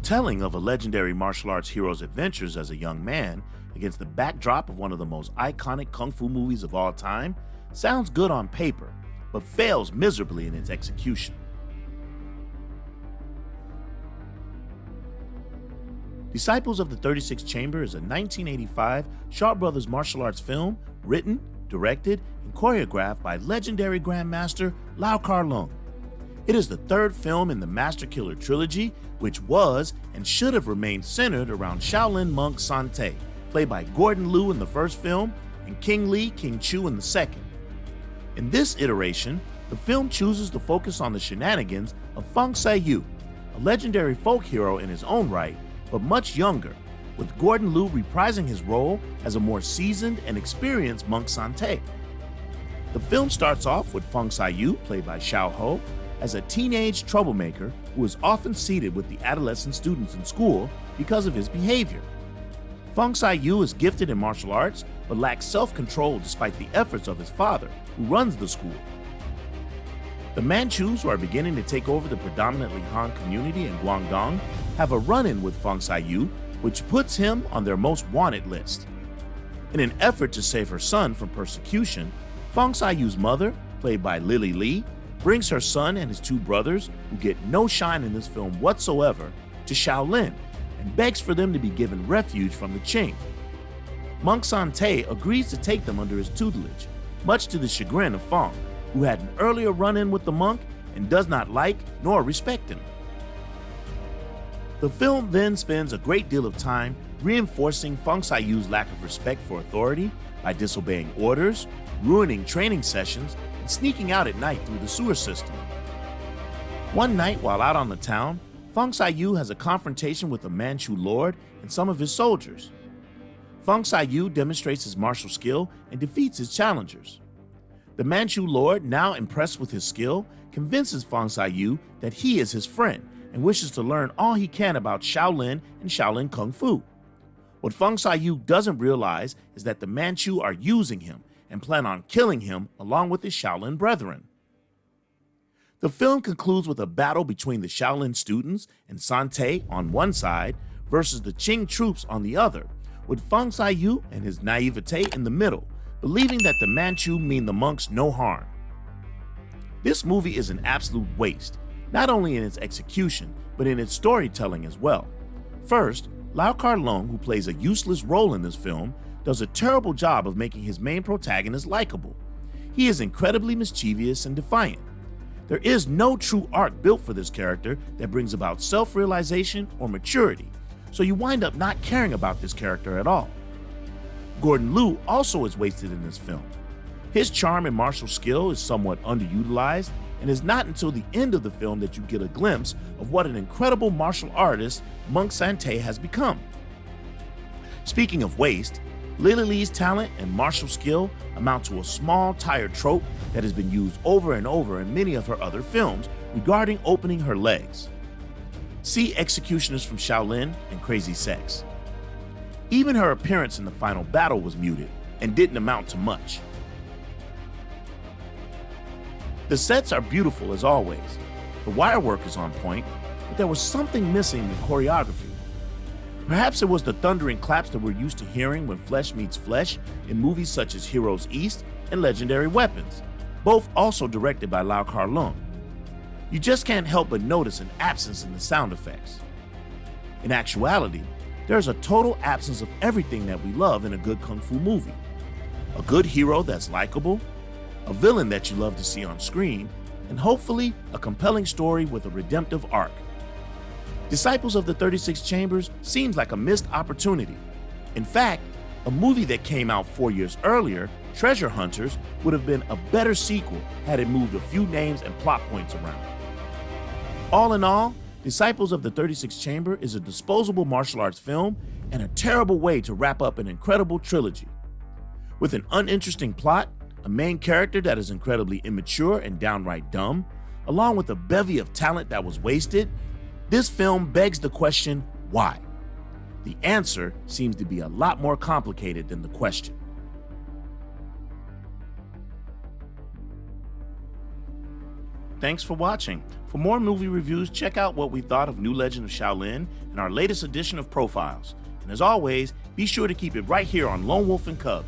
telling of a legendary martial arts hero's adventures as a young man against the backdrop of one of the most iconic kung fu movies of all time sounds good on paper, but fails miserably in its execution. Disciples of the 36th Chamber is a 1985 Shaw Brothers martial arts film written, directed, and choreographed by legendary Grandmaster Lau Kar-leung. It is the third film in the Master Killer trilogy, which was and should have remained centered around Shaolin monk San Te, played by Gordon Liu in the first film and King Lee King Chu in the second. In this iteration, the film chooses to focus on the shenanigans of Feng Sai-yu, a legendary folk hero in his own right, but much younger, with Gordon Liu reprising his role as a more seasoned and experienced monk San Te. The film starts off with Feng Sai-yu, played by Xiao Ho, as a teenage troublemaker who is often seated with the adolescent students in school because of his behavior. Feng Sai-yu is gifted in martial arts but lacks self-control despite the efforts of his father, who runs the school. The Manchus, who are beginning to take over the predominantly Han community in Guangdong, have a run-in with Feng Sai-yu, which puts him on their most wanted list. In an effort to save her son from persecution, Feng Sai-yu's mother, played by Lily Lee, brings her son and his two brothers, who get no shine in this film whatsoever, to Shaolin and begs for them to be given refuge from the Qing. Monk San Te agrees to take them under his tutelage, much to the chagrin of Feng, who had an earlier run-in with the monk and does not like nor respect him. The film then spends a great deal of time reinforcing Feng Sai-yu's lack of respect for authority by disobeying orders, ruining training sessions, and sneaking out at night through the sewer system. One night while out on the town, Feng Sai-yu has a confrontation with a Manchu lord and some of his soldiers. Feng Sai-yu demonstrates his martial skill and defeats his challengers. The Manchu lord, now impressed with his skill, convinces Feng Sai-yu that he is his friend and wishes to learn all he can about Shaolin and Shaolin Kung Fu. What Feng Sai-yu doesn't realize is that the Manchu are using him and plan on killing him along with his Shaolin brethren. The film concludes with a battle between the Shaolin students and San Te on one side versus the Qing troops on the other, with Feng Sai-yu and his naivete in the middle, believing that the Manchu mean the monks no harm. This movie is an absolute waste, not only in its execution, but in its storytelling as well. First, Lau Kar-leung, who plays a useless role in this film, does a terrible job of making his main protagonist likable. He is incredibly mischievous and defiant. There is no true arc built for this character that brings about self-realization or maturity, so you wind up not caring about this character at all. Gordon Liu also is wasted in this film. His charm and martial skill is somewhat underutilized, and it's not until the end of the film that you get a glimpse of what an incredible martial artist Monk San Te has become. Speaking of waste, Lily Lee's talent and martial skill amount to a small, tired trope that has been used over and over in many of her other films regarding opening her legs. See Executioners from Shaolin and Crazy Sex. Even her appearance in the final battle was muted and didn't amount to much. The sets are beautiful as always. The wire work is on point, but there was something missing in the choreography. Perhaps it was the thundering claps that we're used to hearing when flesh meets flesh in movies such as Heroes East and Legendary Weapons, both also directed by Lau Kar-leung. You just can't help but notice an absence in the sound effects. In actuality, there's a total absence of everything that we love in a good kung fu movie. A good hero that's likable, a villain that you love to see on screen, and hopefully a compelling story with a redemptive arc. Disciples of the 36 Chambers seems like a missed opportunity. In fact, a movie that came out 4 years earlier, Treasure Hunters, would have been a better sequel had it moved a few names and plot points around. All in all, Disciples of the 36 Chamber is a disposable martial arts film and a terrible way to wrap up an incredible trilogy. With an uninteresting plot, a main character that is incredibly immature and downright dumb, along with a bevy of talent that was wasted, this film begs the question, why? The answer seems to be a lot more complicated than the question. thanks for watching. For more movie reviews, check out what we thought of New Legend of Shaolin and our latest edition of Profiles. And as always, be sure to keep it right here on Lone Wolf and Cub,